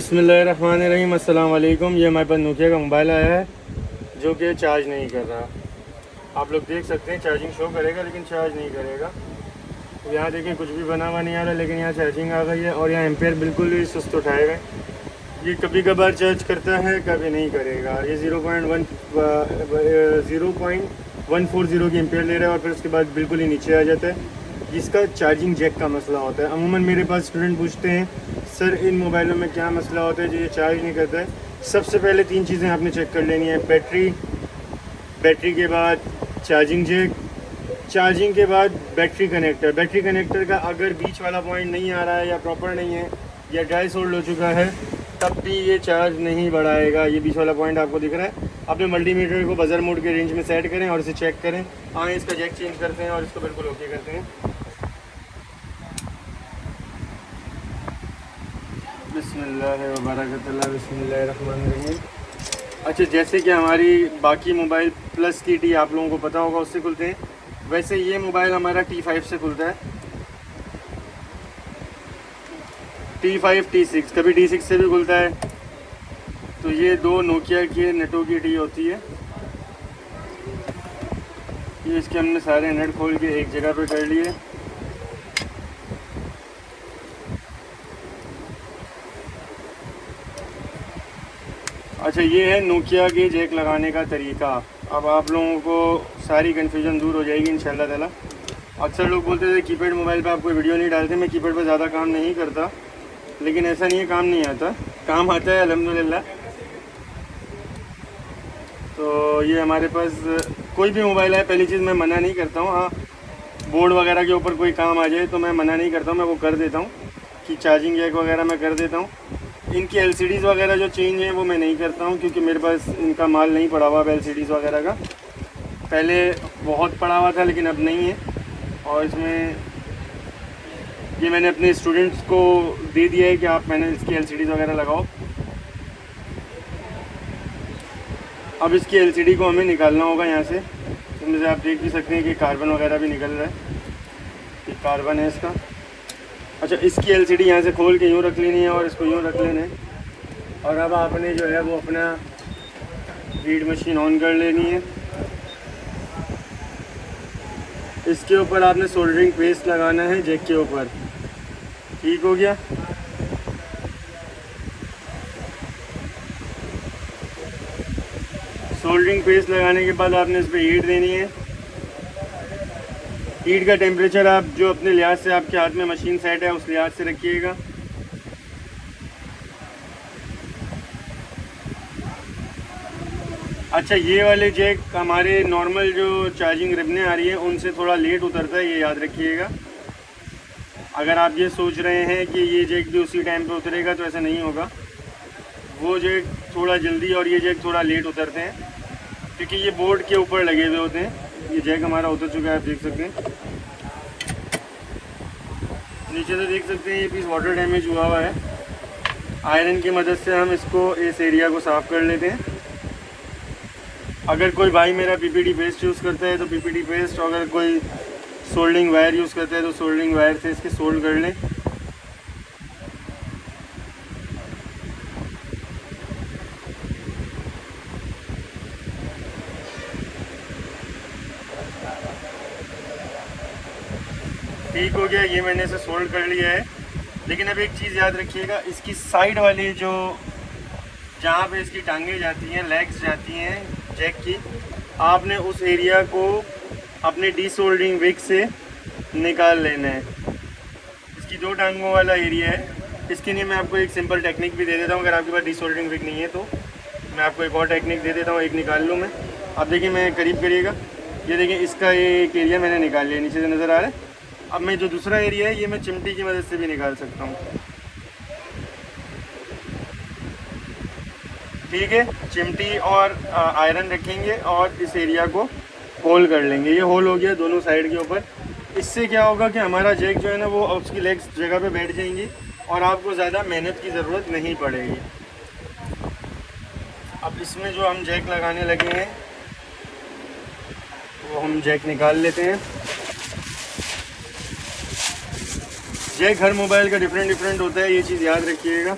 बिस्मिल्लाहिर्रहमानिर्रहीम, अस्सलाम वालेकुम। ये हमारे पास नोकिया का मोबाइल आया है जो कि चार्ज नहीं कर रहा। आप लोग देख सकते हैं चार्जिंग शो करेगा लेकिन चार्ज नहीं करेगा। तो यहाँ देखिए कुछ भी बना हुआ नहीं आ रहा, लेकिन यहाँ चार्जिंग आ गई है और यहाँ एम्पेयर बिल्कुल भी सुस्त उठाए गए। ये कभी कभार चार्ज करता है, कभी नहीं करेगा। ये 0.140 की एम्पेयर ले रहा है और फिर उसके बाद बिल्कुल ही नीचे आ जाता है। जिसका चार्जिंग जैक का मसला होता है। अमूमन मेरे पास स्टूडेंट पूछते हैं सर इन मोबाइलों में क्या मसला होता है जो ये चार्ज नहीं करता है। सबसे पहले 3 चीज़ें आपने चेक कर लेनी है। बैटरी के बाद चार्जिंग जैक, चार्जिंग के बाद बैटरी कनेक्टर का अगर बीच वाला पॉइंट नहीं आ रहा है या प्रॉपर नहीं है या ड्राई सोल्ड हो चुका है तब भी ये चार्ज नहीं बढ़ाएगा। ये बीच वाला पॉइंट आपको दिख रहा है। अपने मल्टीमीटर को बजर मोड के रेंज में सेट करें और इसे चेक करें। आगे इसका जैक चेंज करते हैं और इसको बिल्कुल ओके करते हैं। बिस्मिल्लाहिर्रहमानिर्रहीम। अच्छा, जैसे कि हमारी बाकी मोबाइल प्लस की टी आप लोगों को पता होगा उससे खुलते हैं, वैसे ये मोबाइल हमारा T5 से खुलता है। T5 T6, कभी T6 से भी खुलता है। तो ये 2 नोकिया के नेटों की टी होती है। ये इसके हमने सारे नेट खोल के एक जगह पे कर लिए। अच्छा, ये है नोकिया के जैक लगाने का तरीका। अब आप लोगों को सारी कन्फ्यूजन दूर हो जाएगी इंशाल्लाह ताला। अक्सर लोग बोलते थे कीपैड मोबाइल पे आप कोई वीडियो नहीं डालते। मैं कीपैड पे ज़्यादा काम नहीं करता, लेकिन ऐसा नहीं है काम नहीं आता, काम आता है अल्हम्दुलिल्लाह। तो ये हमारे पास कोई भी मोबाइल है, पहली चीज़ मैं मना नहीं करता हूँ। हाँ, बोर्ड वगैरह के ऊपर कोई काम आ जाए तो मैं मना नहीं करता हूँ, मैं वो कर देता हूँ कि चार्जिंग जैक वगैरह मैं कर देता हूँ। इनकी LCDs वगैरह जो चेंज हैं वो मैं नहीं करता हूँ, क्योंकि मेरे पास इनका माल नहीं पड़ा हुआ। LCDs वगैरह का पहले बहुत पड़ा हुआ था लेकिन अब नहीं है। और इसमें ये मैंने अपने स्टूडेंट्स को दे दिया है कि मैंने इसकी LCDs वगैरह लगाओ। अब इसकी LCD को हमें निकालना होगा यहाँ से। इसमें से आप देख भी सकते हैं कि कार्बन वगैरह भी निकल रहा है। ये कार्बन है इसका। अच्छा, इसकी LCD यहाँ से खोल के यूँ रख लेनी है और इसको यूँ रख लेना है। और अब आपने जो है वो अपना रीड मशीन ऑन कर लेनी है। इसके ऊपर आपने सोल्डरिंग पेस्ट लगाना है जैक के ऊपर। ठीक हो गया। सोल्डरिंग पेस्ट लगाने के बाद आपने इस पर हीट देनी है। हीट का टेम्परेचर आप जो अपने लिहाज से आपके हाथ में मशीन सेट है उस लिहाज से रखिएगा। अच्छा, ये वाले जैक हमारे नॉर्मल जो चार्जिंग रिबनें आ रही है उनसे थोड़ा लेट उतरता है, ये याद रखिएगा। अगर आप ये सोच रहे हैं कि ये जैक भी उसी टाइम पे उतरेगा तो ऐसा नहीं होगा। वो जैक थोड़ा जल्दी और ये जैक थोड़ा लेट उतरते हैं, क्योंकि ये बोर्ड के ऊपर लगे हुए होते हैं। ये जैक हमारा उतर चुका है, आप देख सकते हैं। नीचे से देख सकते हैं ये पीस वाटर डैमेज हुआ हुआ है। आयरन की मदद से हम इसको इस एरिया को साफ़ कर लेते हैं। अगर कोई भाई मेरा PPT पेस्ट यूज़ करता है तो PPT पेस्ट, अगर कोई सोल्डिंग वायर यूज़ करता है तो सोल्डिंग वायर से इसके सोल्ड कर लें। ठीक हो गया, ये मैंने इसे सोल्ड कर लिया है। लेकिन अब एक चीज़ याद रखिएगा, इसकी साइड वाली जो जहाँ पे इसकी टांगें जाती हैं, लेग्स जाती हैं जैक की, आपने उस एरिया को अपने डीसोल्डरिंग विक से निकाल लेना है। इसकी 2 टांगों वाला एरिया है। इसके लिए मैं आपको एक सिंपल टेक्निक भी दे देता हूँ। अगर आपके पास डीसोल्डरिंग विक नहीं है तो मैं आपको एक और टेक्निक दे देता हूँ। एक निकाल लूँ मैं। अब देखिए, मैं करीब करिएगा, ये देखिए इसका एक एरिया मैंने निकाल लिया, नीचे से नज़र आ रहा है। अब मैं जो दूसरा एरिया है ये मैं चिमटी की मदद से भी निकाल सकता हूँ। ठीक है, चिमटी और आयरन रखेंगे और इस एरिया को होल कर लेंगे। ये होल हो गया दोनों साइड के ऊपर। इससे क्या होगा कि हमारा जैक जो है ना वो उसकी लेग्स जगह पे बैठ जाएंगी और आपको ज़्यादा मेहनत की ज़रूरत नहीं पड़ेगी। अब इसमें जो हम जैक लगाने लगे हैं वो हम जैक निकाल लेते हैं। जैक हर मोबाइल का डिफरेंट होता है, ये चीज़ याद रखिएगा।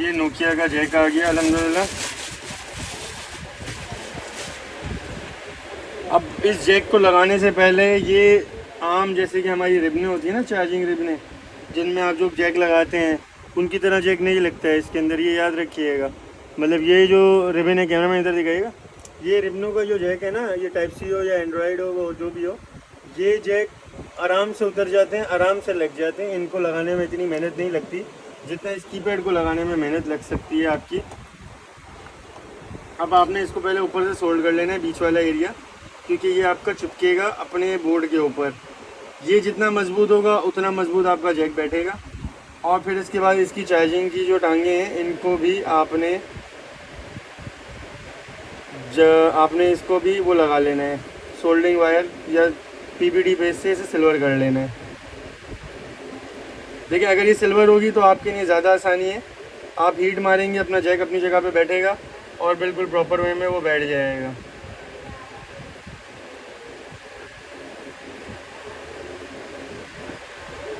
ये नोकिया का जैक आ गया अल्हम्दुलिल्लाह। अब इस जैक को लगाने से पहले ये आम जैसे कि हमारी रिबनें होती है ना, चार्जिंग रिबनें, जिनमें आप जो जैक लगाते हैं उनकी तरह जैक नहीं लगता है इसके अंदर, ये याद रखिएगा। मतलब ये जो रिबन है, कैमरा में इधर दिखाएगा, ये रिबनों का जो जैक है ना, ये टाइप सी हो या एंड्रॉयड हो, वो जो भी हो, ये जैक आराम से उतर जाते हैं, आराम से लग जाते हैं। इनको लगाने में इतनी मेहनत नहीं लगती जितना इस कीपैड को लगाने में मेहनत लग सकती है आपकी। अब आपने इसको पहले ऊपर से सोल्ड कर लेना है, बीच वाला एरिया, क्योंकि ये आपका चिपकेगा अपने बोर्ड के ऊपर। ये जितना मजबूत होगा उतना मजबूत आपका जैक बैठेगा। और फिर इसके बाद इसकी चार्जिंग की जो टांगे हैं इनको भी आपने इसको भी वो लगा लेना है, सोल्डिंग वायर या पीवीडी बेस से इसे सिल्वर कर लेना है। देखिए अगर ये सिल्वर होगी तो आपके लिए ज़्यादा आसानी है, आप हीट मारेंगे, अपना जैक अपनी जगह पे बैठेगा और बिल्कुल प्रॉपर वे में वो बैठ जाएगा।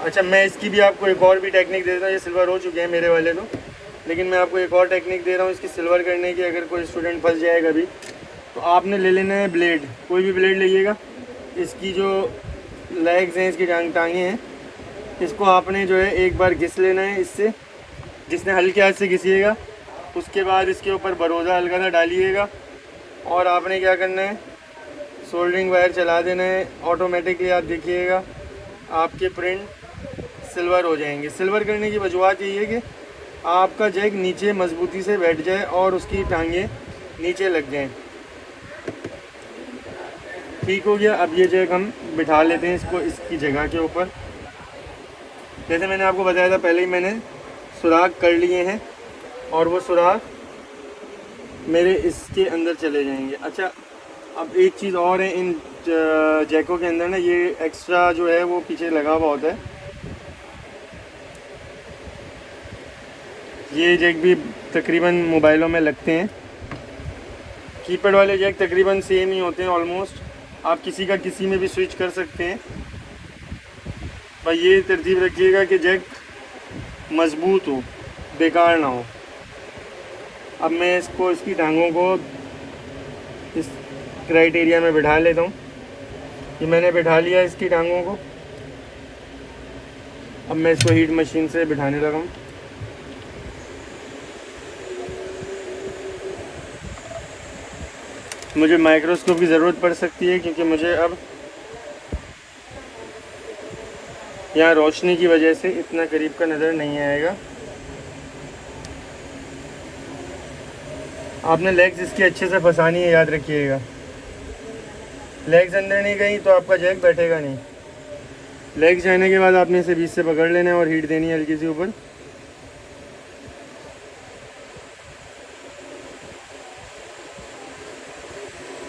अच्छा, मैं इसकी भी आपको एक और भी टेक्निक दे देता हूँ। ये सिल्वर हो चुके हैं मेरे वाले तो, लेकिन मैं आपको एक और टेक्निक दे रहा हूँ इसकी सिल्वर करने की। अगर कोई स्टूडेंट फंस जाएगा भी तो आपने ले लेना है ब्लेड, कोई भी ब्लेड लीजिएगा। इसकी जो लेग्स हैं, इसकी टांगे हैं, इसको आपने जो है एक बार घिस लेना है इससे, जिसने हल्के हाथ से घिसिएगा। उसके बाद इसके ऊपर बरोदा हल्का सा डालिएगा और आपने क्या करना है, सोल्डरिंग वायर चला देना है। ऑटोमेटिकली आप देखिएगा आपके प्रिंट सिल्वर हो जाएंगे। सिल्वर करने की वजूहत यही है कि आपका जैक नीचे मजबूती से बैठ जाए और उसकी टांगें नीचे लग जाएं। ठीक हो गया। अब ये जैक हम बिठा लेते हैं इसको इसकी जगह के ऊपर। जैसे मैंने आपको बताया था पहले ही, मैंने सुराख कर लिए हैं और वो सुराख मेरे इसके अंदर चले जाएंगे। अच्छा, अब एक चीज़ और है, इन जैकों के अंदर ना ये एक्स्ट्रा जो है वो पीछे लगा हुआ होता है। ये जैक भी तकरीबन मोबाइलों में लगते हैं। कीपैड वाले जैक तकरीबन सेम ही होते हैं ऑलमोस्ट, आप किसी का किसी में भी स्विच कर सकते हैं। भाई ये तरतीब रखिएगा कि जैक मज़बूत हो, बेकार ना हो। अब मैं इसको, इसकी टांगों को इस क्राइटेरिया में बिठा लेता हूँ। ये मैंने बिठा लिया इसकी टांगों को। अब मैं इसको हीट मशीन से बिठाने लगा हूँ। मुझे माइक्रोस्कोप की ज़रूरत पड़ सकती है क्योंकि मुझे अब यहाँ रोशनी की वजह से इतना करीब का नज़र नहीं आएगा। आपने लेग्स इसकी अच्छे से फंसानी है, याद रखिएगा। लेग्स अंदर नहीं गई तो आपका जैक बैठेगा नहीं। लेग्स जाने के बाद आपने इसे बीच से पकड़ लेना है और हीट देनी है हल्की सी ऊपर।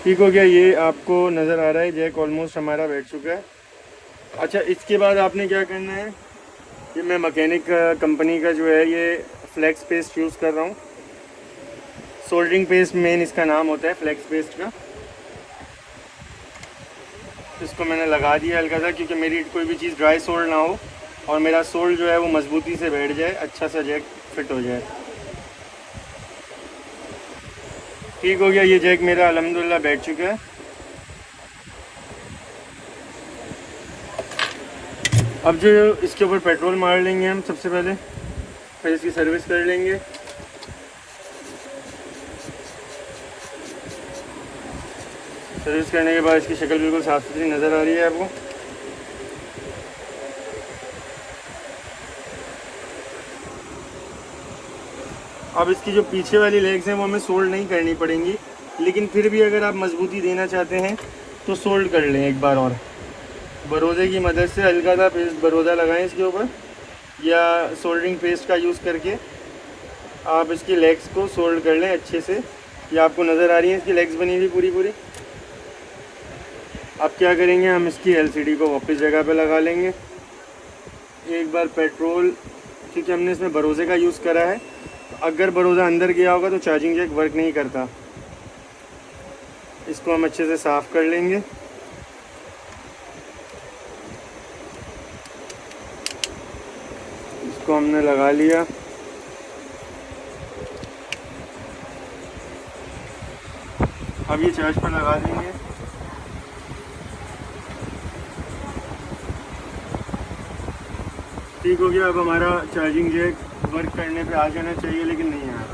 ठीक हो गया। ये आपको नज़र आ रहा है जैक ऑलमोस्ट हमारा बैठ चुका है। अच्छा, इसके बाद आपने क्या करना है, ये मैं मैकेनिक कंपनी का जो है ये फ्लेक्स पेस्ट यूज़ कर रहा हूँ। सोल्डरिंग पेस्ट मेन इसका नाम होता है, फ्लेक्स पेस्ट का। इसको मैंने लगा दिया हल्का सा, क्योंकि मेरी कोई भी चीज़ ड्राई सोल्ड ना हो और मेरा सोल्ड जो है वो मजबूती से बैठ जाए, अच्छा सा जैक फिट हो जाए। ठीक हो गया। ये जैक मेरा अल्हम्दुलिल्लाह बैठ चुका है। अब जो इसके ऊपर पेट्रोल मार लेंगे हम सबसे पहले, फिर इसकी सर्विस कर लेंगे। सर्विस करने के बाद इसकी शक्ल बिल्कुल साफ़ सुथरी नज़र आ रही है आपको। अब इसकी जो पीछे वाली लेग्स हैं वो हमें सोल्ड नहीं करनी पड़ेंगी, लेकिन फिर भी अगर आप मजबूती देना चाहते हैं तो सोल्ड कर लें एक बार और। बरोदे की मदद से हल्का सा पेस्ट बरोदा लगाएं इसके ऊपर, या सोल्डरिंग पेस्ट का यूज़ करके आप इसकी लेग्स को सोल्ड कर लें अच्छे से। ये आपको नज़र आ रही है इसकी लेग्स बनी हुई पूरी पूरी। अब क्या करेंगे, हम इसकी एलसीडी को वापस जगह पे लगा लेंगे। एक बार पेट्रोल, क्योंकि हमने इसमें बरोज़े का यूज़ करा है, तो अगर बरोज़ा अंदर गया होगा तो चार्जिंग जैक वर्क नहीं करता। इसको हम अच्छे से साफ़ कर लेंगे। इसको हमने लगा लिया। अब ये चार्ज पर लगा देंगे। ठीक हो गया। अब हमारा चार्जिंग जैक वर्क करने पे आ जाना चाहिए, लेकिन नहीं आ रहा।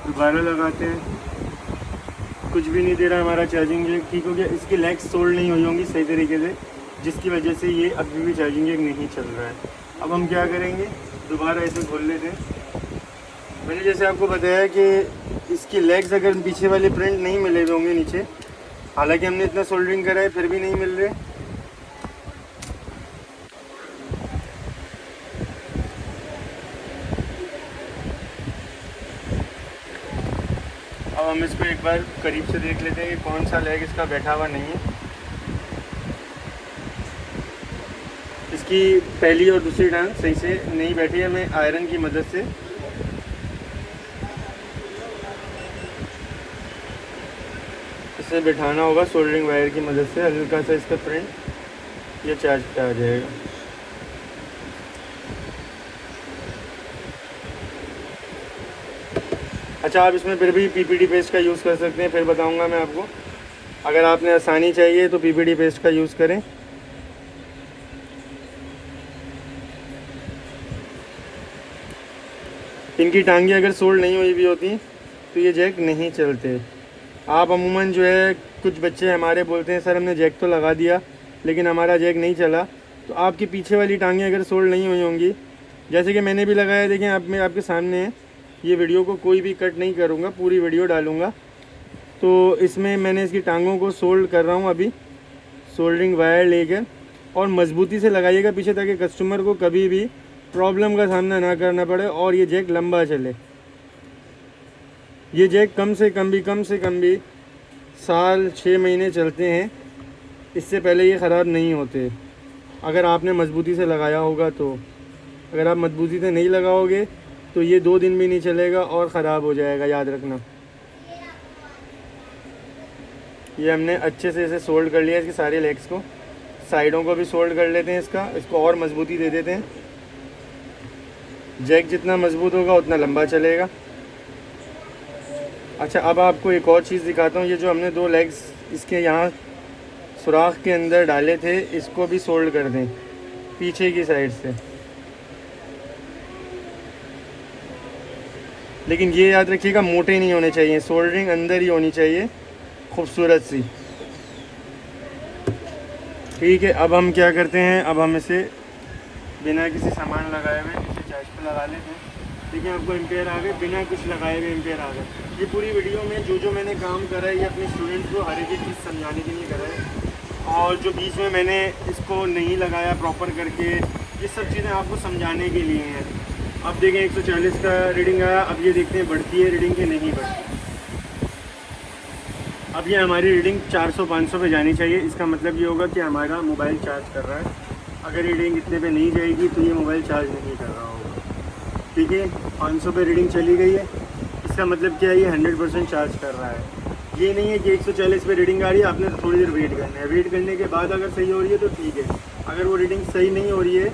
दोबारा लगाते हैं, कुछ भी नहीं दे रहा हमारा चार्जिंग जैक। ठीक हो गया। इसकी लेग्स सोल्ड नहीं हुई होंगी सही तरीके से, जिसकी वजह से ये अभी भी चार्जिंग जैक नहीं चल रहा है। अब हम क्या करेंगे, दोबारा इसे खोल लेते हैं। मैंने जैसे आपको बताया कि इसकी लेग्स अगर पीछे वाले प्रिंट नहीं मिले हुए होंगे नीचे, हालांकि हमने इतना सोल्डरिंग करा है फिर भी नहीं मिल रहे। अब हम इसको एक बार करीब से देख लेते हैं कि कौन सा लेग इसका बैठा हुआ नहीं है। इसकी पहली और दूसरी टांग सही से नहीं बैठी है। मैं आयरन की मदद से इसे बिठाना होगा, सोल्डरिंग वायर की मदद से। हल्का सा इसका प्रिंट ये चार्ज पे आ जाएगा। अच्छा, आप इसमें फिर भी पीपीटी पेस्ट का यूज़ कर सकते हैं, फिर बताऊंगा मैं आपको। अगर आपने आसानी चाहिए तो पीपीटी पेस्ट का यूज़ करें। इनकी टांगें अगर सोल्ड नहीं हुई भी होती तो ये जैक नहीं चलते। आप अमूमन जो है, कुछ बच्चे हमारे बोलते हैं सर हमने जैक तो लगा दिया लेकिन हमारा जैक नहीं चला। तो आपकी पीछे वाली टांगें अगर सोल्ड नहीं हुई होंगी, जैसे कि मैंने भी लगाया, देखें आप, मैं आपके सामने है। ये वीडियो को कोई भी कट नहीं करूँगा, पूरी वीडियो डालूँगा। तो इसमें मैंने इसकी टांगों को सोल्ड कर रहा हूँ अभी, सोल्डरिंग वायर लेकर। और मज़बूती से लगाइएगा पीछे, ताकि कस्टमर को कभी भी प्रॉब्लम का सामना ना करना पड़े और ये जैक लंबा चले। ये जैक कम से कम भी साल 6 महीने चलते हैं, इससे पहले ये ख़राब नहीं होते अगर आपने मजबूती से लगाया होगा तो। अगर आप मजबूती से नहीं लगाओगे तो ये 2 दिन भी नहीं चलेगा और ख़राब हो जाएगा, याद रखना। ये हमने अच्छे से इसे सोल्ड कर लिया, इसके सारे लेग्स को। साइडों को भी सोल्ड कर लेते हैं इसको और मजबूती दे देते हैं। जैक जितना मजबूत होगा उतना लंबा चलेगा। अच्छा, अब आपको एक और चीज़ दिखाता हूँ। ये जो हमने 2 लेग्स इसके यहाँ सुराख के अंदर डाले थे, इसको भी सोल्ड कर दें पीछे की साइड से। लेकिन ये याद रखिएगा, मोटे नहीं होने चाहिए, सोल्डरिंग अंदर ही होनी चाहिए, खूबसूरत सी। ठीक है, अब हम क्या करते हैं, अब हम इसे बिना किसी सामान लगाए हुए इसे चार्ज पे लगा लेते हैं। देखिए आपको एम्पेयर आ गए, बिना कुछ लगाए हुए एम्पेयर आ गए। ये पूरी वीडियो में जो मैंने काम करा है, ये अपने स्टूडेंट को हर एक चीज़ समझाने के लिए करा है। और जो बीच में मैंने इसको नहीं लगाया प्रॉपर करके, ये सब चीज़ें आपको समझाने के लिए हैं। अब देखें 140 का रीडिंग आया। अब ये देखते हैं बढ़ती है रीडिंग कि नहीं बढ़ती। अब ये हमारी रीडिंग 400-500 पे जानी चाहिए। इसका मतलब ये होगा कि हमारा मोबाइल चार्ज कर रहा है। अगर रीडिंग इतने पे नहीं जाएगी तो ये मोबाइल चार्ज नहीं कर रहा होगा। ठीक है, 500 पे रीडिंग चली गई है, इसका मतलब क्या है, ये 100% चार्ज कर रहा है। ये नहीं है कि 140 पे रीडिंग आ रही है, आपने थोड़ी देर वेट करना है। वेट करने के बाद अगर सही हो रही है तो ठीक है। अगर वो रीडिंग सही नहीं हो रही है,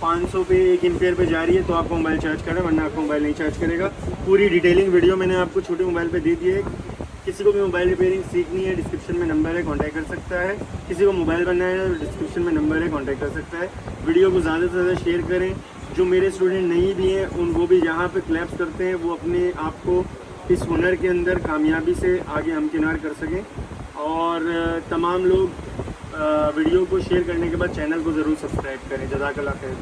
500 पे 1 एम्पेयर पे जा रही है, तो आपको मोबाइल चार्ज करें, वरना आपको मोबाइल नहीं चार्ज करेगा। पूरी डिटेलिंग वीडियो मैंने आपको छोटे मोबाइल पे दे दी है। किसी को भी मोबाइल रिपेयरिंग सीखनी है, डिस्क्रिप्शन में नंबर है, कांटेक्ट कर सकता है। किसी को मोबाइल बनना है, डिस्क्रिप्शन में नंबर है, कांटेक्ट कर सकता है। वीडियो को ज़्यादा से ज़्यादा शेयर करें। जो मेरे स्टूडेंट नहीं भी हैं वो भी जहाँ पे क्लैप्स करते हैं, वो अपने आप को इस हुनर के अंदर कामयाबी से आगे हमकिनार कर सकें। और तमाम लोग वीडियो को शेयर करने के बाद चैनल को ज़रूर सब्सक्राइब करें। जज़ाकल्लाह खैर।